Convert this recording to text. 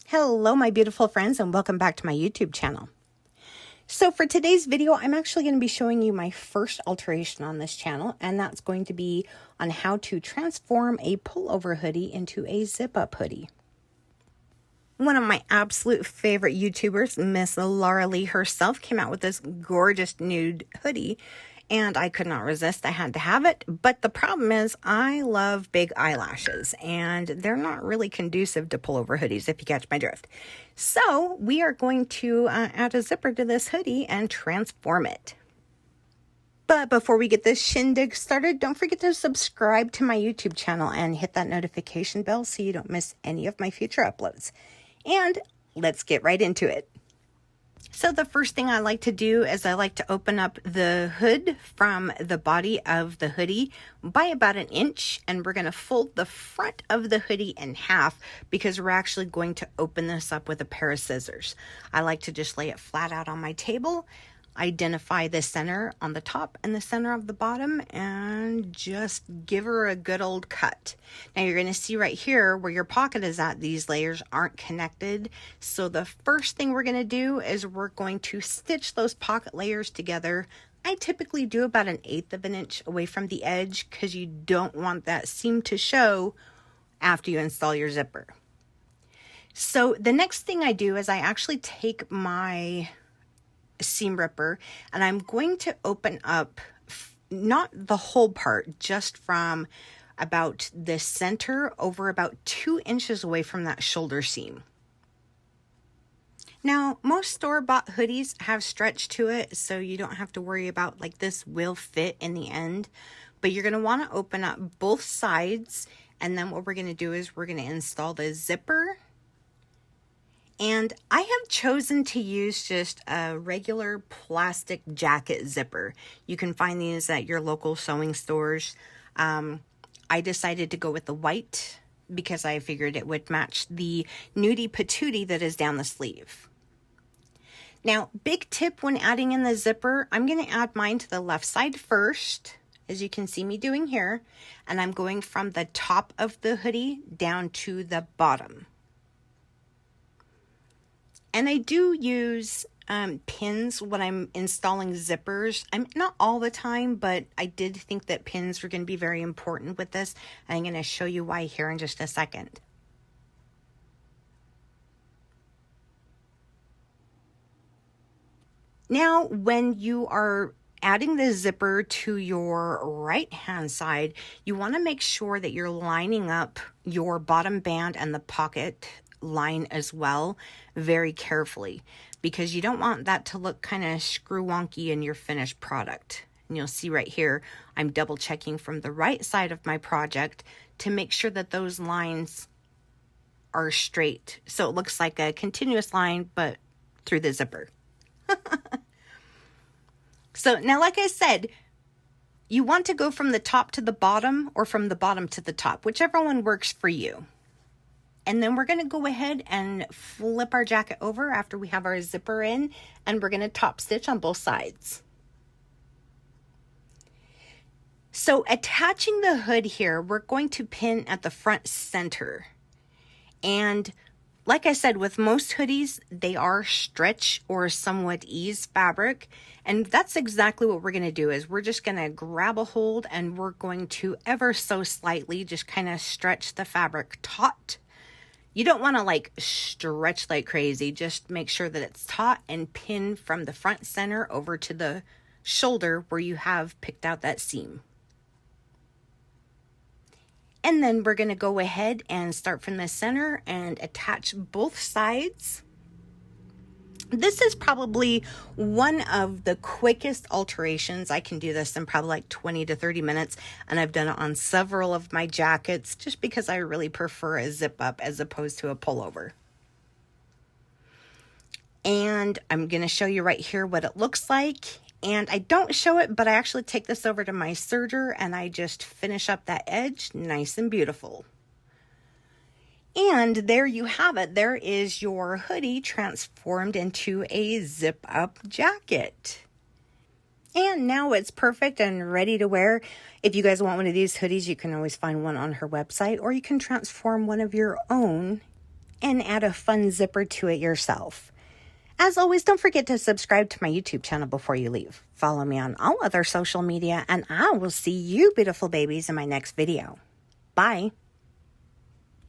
Hello, my beautiful friends, and welcome back to my YouTube channel. So for today's video, I'm actually going to be showing you my first alteration on this channel, and that's going to be on how to transform a pullover hoodie into a zip-up hoodie. One of my absolute favorite YouTubers, Miss Laura Lee herself, came out with this gorgeous nude hoodie, and I could not resist. I had to have it. But the problem is I love big eyelashes, and they're not really conducive to pullover hoodies, if you catch my drift. So we are going to add a zipper to this hoodie and transform it. But before we get this shindig started, don't forget to subscribe to my YouTube channel and hit that notification bell so you don't miss any of my future uploads. And let's get right into it. So the first thing I like to do is I like to open up the hood from the body of the hoodie by about 1 inch, and we're going to fold the front of the hoodie in half because we're actually going to open this up with a pair of scissors. I like to just lay it flat out on my table, identify the center on the top and the center of the bottom, and just give her a good old cut. Now you're going to see right here where your pocket is at, these layers aren't connected. So the first thing we're going to do is we're going to stitch those pocket layers together. I typically do about 1/8 of an inch away from the edge because you don't want that seam to show after you install your zipper. So the next thing I do is I actually take my seam ripper and I'm going to open up not the whole part, just from about the center over about 2 inches away from that shoulder seam. Now most store-bought hoodies have stretch to it, so you don't have to worry about like this will fit in the end, but you're going to want to open up both sides, and then what we're going to do is we're going to install the zipper. And I have chosen to use just a regular plastic jacket zipper. You can find these at your local sewing stores. I decided to go with the white because I figured it would match the nudie patootie that is down the sleeve. Now, big tip when adding in the zipper, I'm going to add mine to the left side first, as you can see me doing here. And I'm going from the top of the hoodie down to the bottom. And I do use pins when I'm installing zippers. I'm not all the time, but I did think that pins were going to be very important with this. I'm going to show you why here in just a second. Now, when you are adding the zipper to your right hand side, you want to make sure that you're lining up your bottom band and the pocket line as well very carefully, because you don't want that to look kind of screw wonky in your finished product. And you'll see right here, I'm double checking from the right side of my project to make sure that those lines are straight. So it looks like a continuous line, but through the zipper. So now, like I said, you want to go from the top to the bottom or from the bottom to the top, whichever one works for you. And then we're going to go ahead and flip our jacket over after we have our zipper in, and we're going to top stitch on both sides. So attaching the hood here, we're going to pin at the front center. And like I said, with most hoodies, they are stretch or somewhat ease fabric. And that's exactly what we're going to do is we're just going to grab a hold and we're going to ever so slightly just kind of stretch the fabric taut. You don't want to like stretch like crazy. Just make sure that it's taut and pin from the front center over to the shoulder where you have picked out that seam. And then we're going to go ahead and start from the center and attach both sides. This is probably one of the quickest alterations. I can do this in probably like 20 to 30 minutes. And I've done it on several of my jackets just because I really prefer a zip up as opposed to a pullover. And I'm going to show you right here what it looks like. And I don't show it, but I actually take this over to my serger and I just finish up that edge nice and beautiful. And there you have it. There is your hoodie transformed into a zip-up jacket. And now it's perfect and ready to wear. If you guys want one of these hoodies, you can always find one on her website, or you can transform one of your own and add a fun zipper to it yourself. As always, don't forget to subscribe to my YouTube channel before you leave. Follow me on all other social media, and I will see you beautiful babies in my next video. Bye.